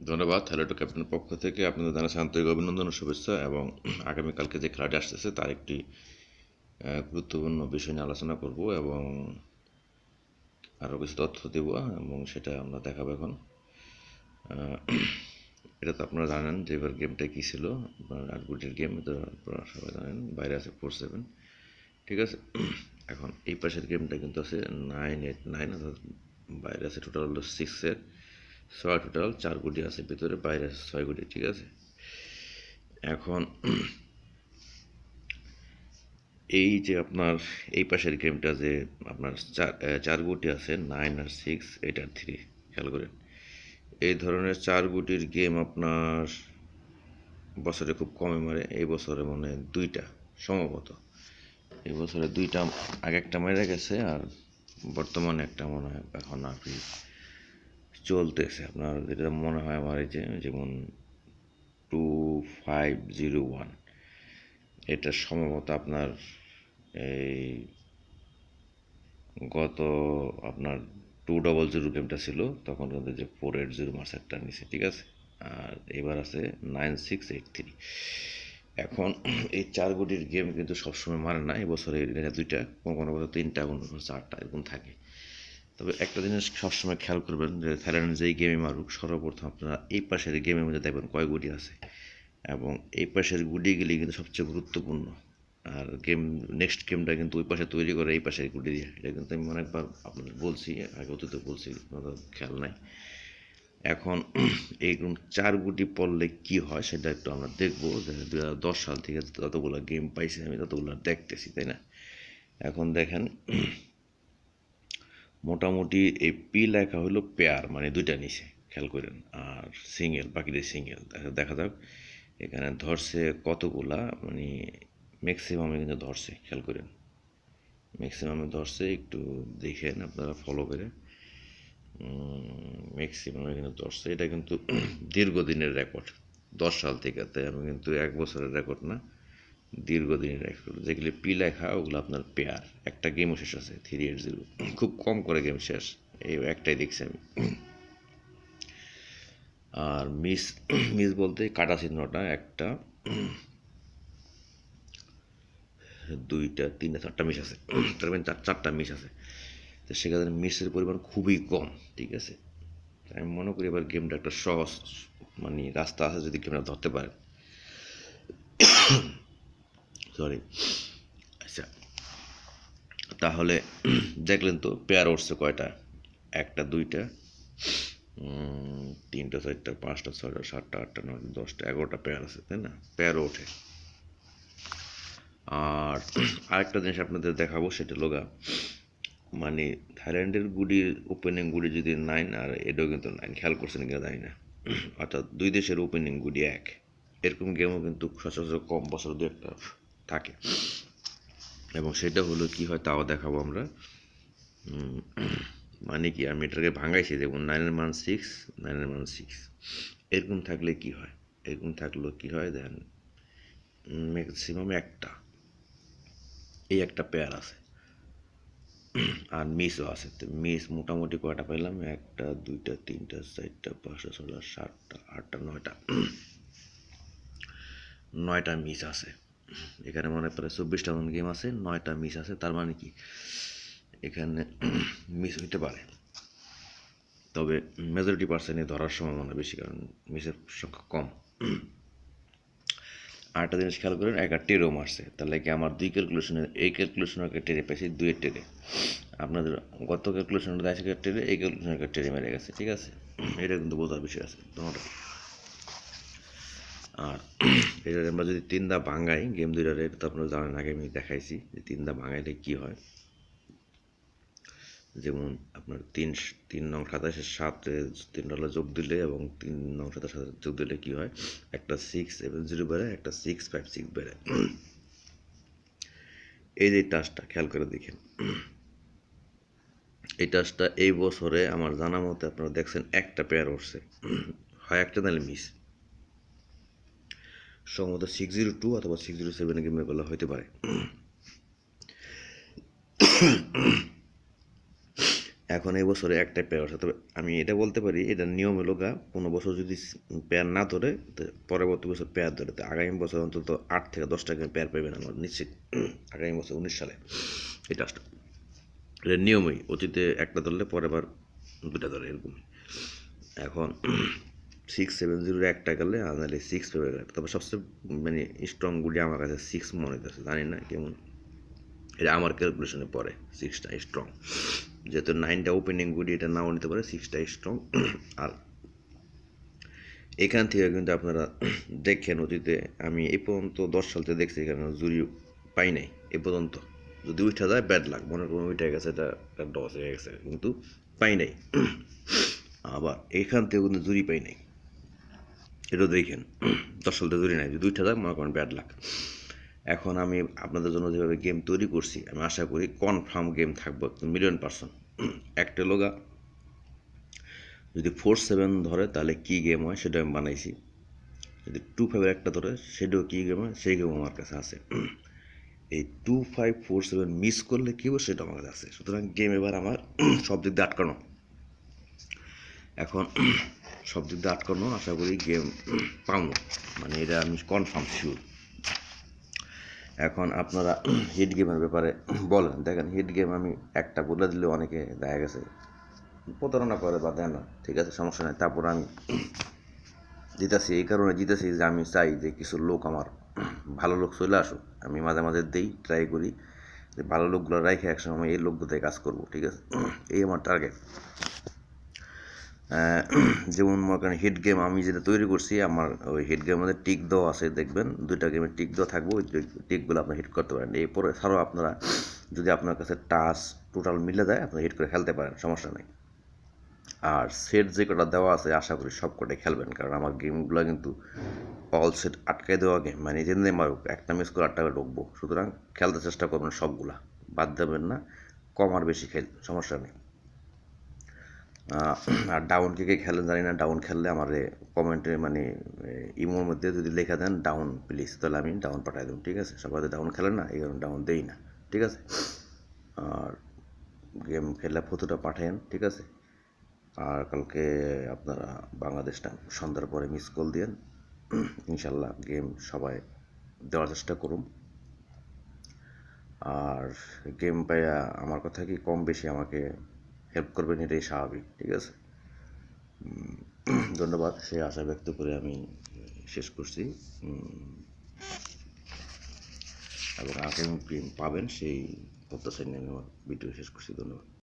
ধন্যবাদ। Hello two ক্যাপ্টেনের পক্ষ থেকে আপনাদের জানাচ্ছি আন্তরিক অভিনন্দন ও শুভেচ্ছা, এবং আগামীকালকে যে খেলাটি আসতেছে তার একটি গুরুত্বপূর্ণ বিষয় নিয়ে আলোচনা করব এবং আরও কিছু তথ্য দেব, এবং সেটা আমরা দেখাবো এখন। এটা তো আপনারা জানেন যে এবার গেমটা কী ছিল, আপনার 8 গুটির গেম, এটা আপনারা সবাই জানেন। বাইরে আছে 4-7, ঠিক আছে। এখন এই পাশের গেমটা কিন্তু আছে 9-8-9, অর্থাৎ বাইরে আছে টোটাল হলো 6-এর 6, টোটাল 4 গুটি আছে ভিতরে, বাইরে আছে 6 গুটি, ঠিক আছে। এখন এই যে আপনার এই পাশের গেমটা যে আপনার 4 গুটি আছে 9 আর 6, 8 আর 3, খেয়াল করেন। এই ধরনের 4 গুটির গেম আপনার বছরে খুব কমই মারে। এই বছরে মানে 2টা সম্ভবত, এই বছরে 2টা, আগে একটা মেরে গেছে, আর বর্তমানে একটা মনে হয় এখন আর কি চলতেছে। আপনার যেটা মনে হয় আমার, এই যে যেমন 2501, এটা সম্ভবত আপনার এই গত আপনার 200 গেমটা ছিল, তখন কিন্তু যে 480 মার্কস একটা নিছে, ঠিক আছে। আর এবার আছে 9683। এখন এই 4 গুটির গেম কিন্তু সবসময় মারে না। এবছরে 2টা, কোনো বছর 3টা, কোনো বছর 4টা, এরকম থাকে। তবে একটা জিনিস সবসময় খেয়াল করবেন যে থাইল্যান্ড যেই গেমে মারুক, সর্বপ্রথম আপনারা এই পাশের গেমের মধ্যে দেখবেন কয় গুটি আছে, এবং এই পাশের গুটিগুলি কিন্তু সবচেয়ে গুরুত্বপূর্ণ। আর নেক্সট গেমটা কিন্তু ওই পাশে তৈরি করে এই পাশের গুটি দিয়ে। এটা কিন্তু আমি অনেকবার আপনাদের বলছি, আগে অতীতে বলছি, আপনাদের খেয়াল নাই। এখন এই 4 গুটি পড়লে কি হয় সেটা একটু আমরা দেখবো। 2010 সাল থেকে যতগুলো গেম পাইছি আমি, ততগুলো দেখতেছি, তাই না। এখন দেখেন, মোটামুটি এই পি লেখা হলো পেয়ার, মানে 2টা নিচে, খেয়াল করেন। আর সিঙ্গেল, বাকিদের সিঙ্গেল। দেখা যাক এখানে ধরছে কতগুলা, মানে ম্যাক্সিমামে কিন্তু ধরছে, খেয়াল করেন। ম্যাক্সিমামে ধরছে, একটু দেখেন আপনারা ফলো করে। ম্যাক্সিমামে কিন্তু ধরছে। এটা কিন্তু দীর্ঘদিনের রেকর্ড, 10 সাল থেকে। তাই আমি কিন্তু 1 বছরের রেকর্ড না, দীর্ঘদিনের রেকর্ড। যেগুলি পি লেখা ওগুলো আপনার পেয়ার। একটা গেমও শেষ আছে 380, খুব কম করে গেম শেষ, এই একটাই দেখছি আমি। আর মিস মিস বলতে কাটা চিহ্নটা 1টা, 2টা, 3টা, 4টা মিস আছে। তার মানে 4টা মিস আছে। তো সেক্ষেত্রে মিসের পরিমাণ খুবই কম, ঠিক আছে। আমি মনে করি এবার গেমটা একটা সহজ, মানে রাস্তা আছে যদি গেমটা ধরতে পারেন। সরি। আচ্ছা, তাহলে দেখলেন তো পেয়ার উঠছে কয়টা? 1টা, 2টা, 3টা, 4টা, 5টা, 6টা, 7টা, 8টা, 9টা, 10টা, 11টা পেয়ার আছে, তাই না? পেয়ারও ওঠে। আর আরেকটা জিনিস আপনাদের দেখাবো, সেটা লোগা, মানে থাইল্যান্ডের গুডির ওপেনিং গুডি যদি 9, আর এটাও কিন্তু 9, খেয়াল করছেন কিনা জানি না। অর্থাৎ 2 দেশের ওপেনিং গুডি 1। এরকম গেমও কিন্তু সচরাচর কম বছর 2-1টা থাকে, এবং সেটা হলো কি হয় তাও দেখাবো আমরা। মানে কি, আমি এটাকে ভাঙাইছি, যেমন 9-এর মান 6, 9-এর মান 6, এরকম থাকলে কি হয়, এরকম থাকলেও কি হয় দেন, ম্যাক্সিমাম একটা, এই একটা পেয়ার আছে, আর মিসও আছে। তো মিস মোটামুটি কয়টা পেলাম, 1টা, 2টা, 3টা, 4টা, 5টা, 6টা, 7টা, 8টা, 9টা, 9টা মিস আছে। এখানে মনে প্রায় 24টা গেম আছে, 9টা মিস আছে। তার মানে কি, এখানে মিস হইতে পারে, তবে মেজরিটি পার্সেন্টই ধরার সম্ভাবনা বেশি, কারণ মিসের সংখ্যা কম। আরেকটা জিনিস খেয়াল করেন, 1 টেরও মারছে, তাহলে কি আমার 2 ক্যালকুলেশনে, এই ক্যালকুলেশনে একটা টেরে পেয়েছি, 2-এর টেরে। আপনাদের গত ক্যালকুলেশনটা দেয় একটা টেরে, এই ক্যালকুলেশনে একটা টেরে মেরে গেছে, ঠিক আছে। এটা কিন্তু বোঝার বিষয় আছে তোমাটা। আর এটা আমরা যদি 3 দা ভাঙাই গেম 2টার, এটা তো আপনারা জানেন, আগে আমি দেখাইছি যে 3 দা ভাঙাইলে কী হয়। যেমন আপনার 3 নং 27-এর সাথে 3 ডলার যোগ দিলে, এবং 3 নং 27-এর সাথে যোগ দিলে কী হয়, একটা 670 বেড়ে, একটা 656 বেড়ে। এই যে টাচটা খেয়াল করে দেখেন, এই টাচটা এই বছরে আমার জানা মতে আপনারা দেখছেন একটা পেয়ার উঠছে, হয় একটা নাহলে মিস। সম্ভবত 602 অথবা 607 গেমের বেলা হইতে পারে। এখন এই বছরে একটাই পেয়ার আছে, তবে আমি এটা বলতে পারি এটার নিয়ম হলো কোনো বছর যদি পেয়ার না ধরে তো পরবর্তী বছর পেয়ার ধরে, তো আগামী বছর অন্তত 8 থেকে 10টা গেম পেয়ার পাবেন আমার নিশ্চিত। আগামী বছর 19 সালে এটা আসবে, এটার নিয়মই অতীতে একটা ধরলে পরের বার দুটা ধরে এরকমই। এখন 670 একটা গেলে আর নাহলে 6 পেবে গেলে, তবে সবচেয়ে মানে স্ট্রং গুলি আমার কাছে 6 মনে হইতেছে, জানি না কেমন, এটা আমার ক্যালকুলেশনে পড়ে 6টা স্ট্রং, যেহেতু 9টা ওপেনিং গুলি এটা নাও নিতে পারে, 6টা স্ট্রং। আর এখান থেকে কিন্তু আপনারা দেখেন অতীতে আমি এই পর্যন্ত 10 সাল থেকে দেখছি এখানে জুরি পাই নাই এ পর্যন্ত। যদি উঠা যায় ব্যাড লাগ, মনে করুন উঠে গেছে, এটা ডস হয়ে গেছে, কিন্তু পাই নাই। আবার এখান থেকে কিন্তু জুরি পাই নাই, এটা দেখেন 10 সাল থেকে জুরি নাই, যদি উঠা যায় মনে করেন ব্যাড লাগ। এখন আমি আপনাদের জন্য যেভাবে গেম তৈরি করছি, আমি আশা করি কনফার্ম গেম থাকবো 1,000,000%। একটা লোগা যদি 4-7 ধরে তাহলে কী গেম হয় সেটা আমি বানাইছি, যদি 2-5 একটা ধরে সেটাও কী গেম হয় সেই গেম আমার কাছে আছে। এই 2-5-4-7 মিস করলে কী হবে সেটা আমার কাছে আছে, সুতরাং গেম এবার আমার সব দিক দিয়ে আটকানো। এখন সব দিক দিয়ে আটকানো, আশা করি গেম পাবো, মানে এটা আমি কনফার্ম শিওর। এখন আপনারা হিট গেমের ব্যাপারে বলেন, দেখেন হিট গেম আমি একটা বলে দিলে অনেকে দেখা গেছে প্রতারণা করে বা দেয় না, ঠিক আছে সমস্যা নেই, তারপর আমি জিতেছি, এই কারণে জিতেছি যে আমি চাই যে কিছু লোক আমার ভালো লোক চলে আসুক, আমি মাঝে মাঝে দেই, ট্রাই করি যে ভালো লোকগুলো রাখে একসময় এই লোকগুলোতে কাজ করবো, ঠিক আছে, এই আমার টার্গেট। যেমন মনে করেন হিট গেম আমি যেটা তৈরি করছি, আমার ওই হিট গেমের মধ্যে টিক দেওয়া আছে, দেখবেন 2টা গেমে টিক দেওয়া থাকবে, ওই টিকগুলো আপনি হিট করতে পারেন। এরপরে ছাড়াও আপনারা যদি আপনার কাছে টাচ টোটাল মিলে যায় আপনি হিট করে খেলতে পারেন, সমস্যা নেই। আর সেট যে কটা দেওয়া আছে আশা করি সব কটাই খেলবেন, কারণ আমার গেমগুলো কিন্তু অল সেট আটকায় দেওয়া গেম, মানে যেদিনে মারুক একটা মিস করে 8 টাকা ঢুকবো, সুতরাং খেলতে চেষ্টা করবেন সবগুলা, বাদ দেবেন না, কম আর বেশি খেল সমস্যা নেই। আর ডাউন কে কে খেলেন জানি না, ডাউন খেললে আমার কমেন্টে মানে ইমোর মধ্যে যদি লেখা দেন ডাউন প্লিজ, তাহলে আমি ডাউন পাঠাই দেবো, ঠিক আছে। সবাই তো ডাউন খেলেন না, এই কারণে ডাউন দেই না, ঠিক আছে। আর গেম খেললে ফটোটা পাঠায়েন, ঠিক আছে। আর কালকে আপনারা বাংলাদেশ টাইম সন্ধ্যার পরে মিস কল দিয়েন, ইনশাল্লাহ গেম সবাই দেওয়ার চেষ্টা করুন। আর গেম পাইয়া আমার কথা কি কম বেশি আমাকে হেল্প করবেন, এটাই স্বাভাবিক, ঠিক আছে। ধন্যবাদ, সেই আশা ব্যক্ত করে আমি শেষ করছি, এবং আগামী গেম পাবেন সেই প্রত্যাশা নিয়ে আমি আমার ভিডিও শেষ করছি। ধন্যবাদ।